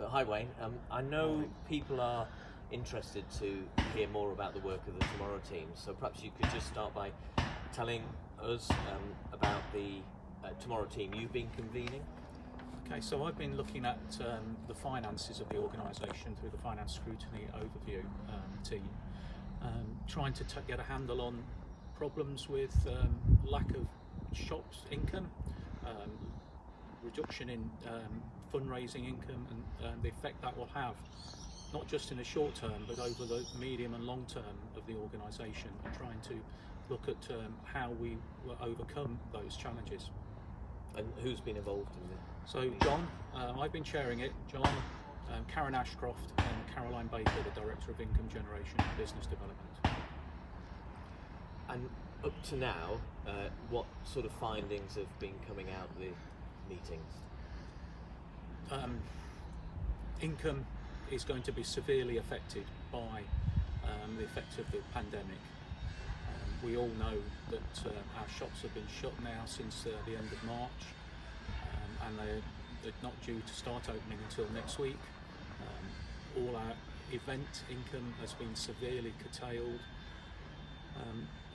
So, hi Wayne, I know people are interested to hear more about the work of the Tomorrow team, so perhaps you could just start by telling us about the Tomorrow team you've been convening. Okay, so I've been looking at the finances of the organisation through the Finance Scrutiny overview team, trying to get a handle on problems with lack of shops income, reduction in fundraising income, and the effect that will have, not just in the short term, but over the medium and long term of the organisation, and trying to look at how we will overcome those challenges. And who's been involved in this? So John, I've been chairing it, John, Karen Ashcroft and Caroline Baker, the Director of Income Generation and Business Development. And up to now, what sort of findings have been coming out of the meetings? Income is going to be severely affected by the effects of the pandemic. We all know that our shops have been shut now since the end of March, and they're not due to start opening until next week. All our event income has been severely curtailed,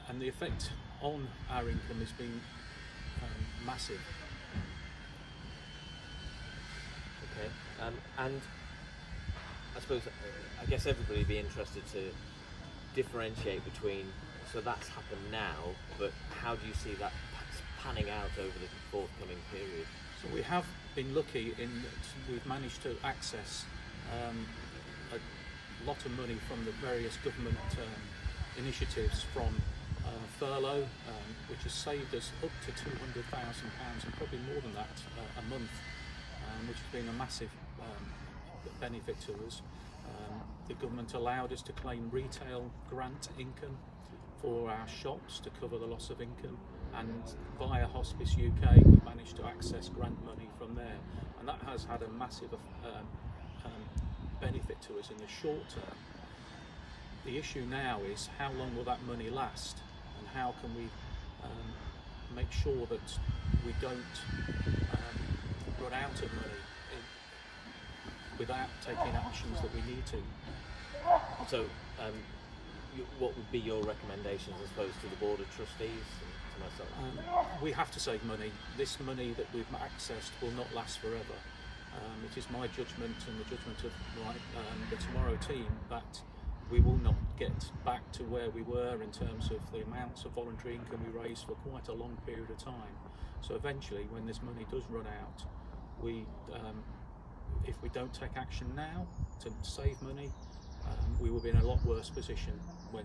and the effect on our income has been massive. Okay, and I suppose, I guess everybody would be interested to differentiate between, so that's happened now, but how do you see that panning out over the forthcoming period? So we have been lucky in that we've managed to access a lot of money from the various government initiatives, from furlough, which has saved us up to £200,000 and probably more than that a month, which has been a massive benefit to us. The government allowed us to claim retail grant income for our shops to cover the loss of income, and via Hospice UK we managed to access grant money from there, and that has had a massive benefit to us in the short term. The issue now is how long will that money last, and how can we make sure that we don't run out of money without taking actions that we need to. So, what would be your recommendations, I suppose, to the Board of Trustees and to myself? We have to save money. This money that we've accessed will not last forever. It is my judgment and the judgment of the Tomorrow team that we will not get back to where we were in terms of the amounts of voluntary income we raised for quite a long period of time. So eventually, when this money does run out, if we don't take action now to save money, we will be in a lot worse position when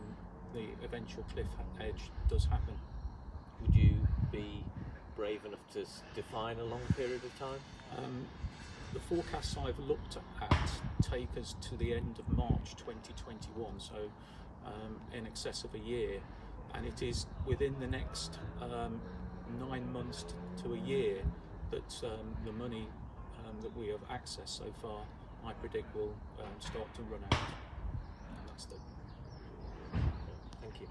the eventual cliff edge does happen. Would you be brave enough to define a long period of time? The forecasts I've looked at take us to the end of March 2021, so in excess of a year, and it is within the next 9 months to a year that the money that we have accessed so far, I predict, will start to run out. And that's Thank you.